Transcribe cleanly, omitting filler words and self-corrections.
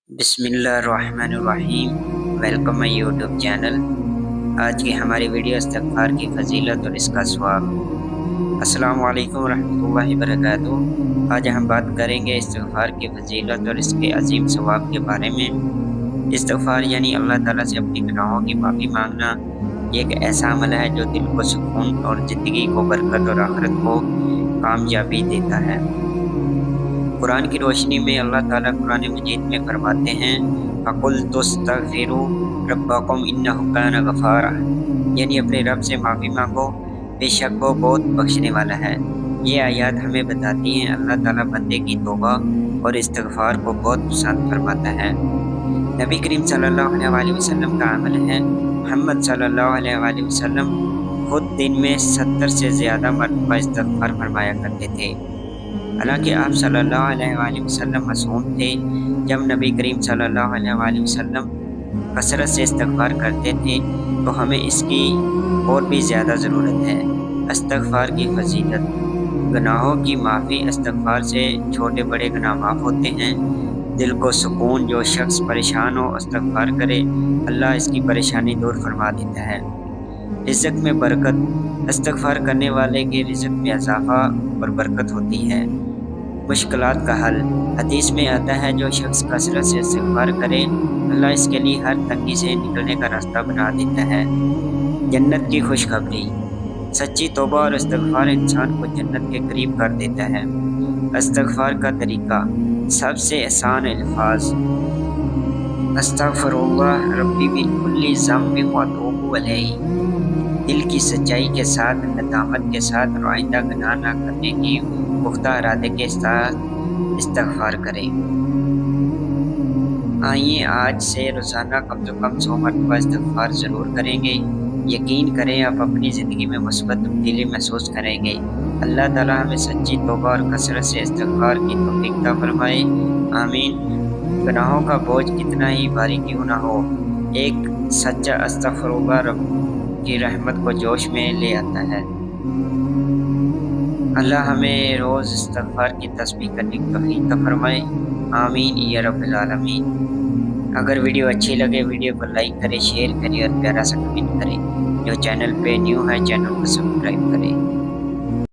بسم اللہ الرحمن الرحیم۔ ویلکم مائی یوٹیوب چینل۔ آج کی ہماری ویڈیو استغفار کی فضیلت اور اس کا ثواب۔ السلام علیکم ورحمۃ اللہ وبرکاتہ۔ آج ہم بات کریں گے استغفار کی فضیلت اور اس کے عظیم ثواب کے بارے میں۔ استغفار یعنی اللہ تعالیٰ سے اپنی گناہوں کی معافی مانگنا۔ یہ ایک ایسا عمل ہے جو دل کو سکون اور زندگی کو برکت اور آخرت کو کامیابی دیتا ہے۔ قرآن کی روشنی میں اللہ تعالیٰ قرآن مجید میں فرماتے ہیں فَقُلْتُ اسْتَغْفِرُوا رَبَّكُمْ إِنَّهُ كَانَ غَفَّارًا، یعنی اپنے رب سے معافی مانگو، بے شک وہ بہت بخشنے والا ہے۔ یہ آیات ہمیں بتاتی ہیں اللہ تعالیٰ بندے کی توبہ اور استغفار کو بہت پسند فرماتا ہے۔ نبی کریم صلی اللہ علیہ وآلہ وسلم کا عمل ہے۔ محمد صلی اللہ علیہ وآلہ وسلم خود دن میں 70 سے زیادہ مرتبہ استغفار فرمایا کرتے تھے۔ حالانکہ آپ صلی اللہ علیہ وآلہ وسلم معصوم تھے، جب نبی کریم صلی اللہ علیہ وآلہ وسلم کثرت سے استغفار کرتے تھے تو ہمیں اس کی اور بھی زیادہ ضرورت ہے۔ استغفار کی فضیلت: گناہوں کی معافی۔ استغفار سے چھوٹے بڑے گناہ معاف ہوتے ہیں۔ دل کو سکون: جو شخص پریشان ہو استغفار کرے، اللہ اس کی پریشانی دور فرما دیتا ہے۔ رزق میں برکت: استغفار کرنے والے کے رزق میں اضافہ اور برکت ہوتی ہے۔ مشکلات کا حل: حدیث میں آتا ہے جو شخص کثرت سے استغفار کرے، اللہ اس کے لیے ہر تنگی سے نکلنے کا راستہ بنا دیتا ہے۔ جنت کی خوشخبری: سچی توبہ اور استغفار انسان کو جنت کے قریب کر دیتا ہے۔ استغفار کا طریقہ: سب سے آسان الفاظ: استغفر اللہ ربی من کل ذنب واتوب الیہ۔ دل کی سچائی کے ساتھ، ندامت کے ساتھ اور آئندہ گناہ نہ کرنے کی پختہ ارادے کے ساتھ استغفار کریں۔ آئیے آج سے روزانہ کم سے کم 100 مرتبہ استغفار ضرور کریں گے۔ یقین کریں آپ اپنی زندگی میں مثبت تبدیلی محسوس کریں گے۔ اللہ تعالیٰ ہمیں سچی توبہ اور کثرت سے استغفار کی توفیق عطا فرمائے، آمین۔ گناہوں کا بوجھ کتنا ہی بھاری کیوں نہ ہو، ایک سچا استغفر اللہ رب کی رحمت کو جوش میں لے آتا ہے۔ اللہ ہمیں روز استغفار کی تسبیح کرنے کی توفیق عطا فرمائے، آمین یا رب العالمین۔ اگر ویڈیو اچھی لگے ویڈیو کو لائک کریں، شیئر کریں اور پیارا سا کمنٹ کریں۔ جو چینل پہ نیو ہے چینل کو سبسکرائب کریں۔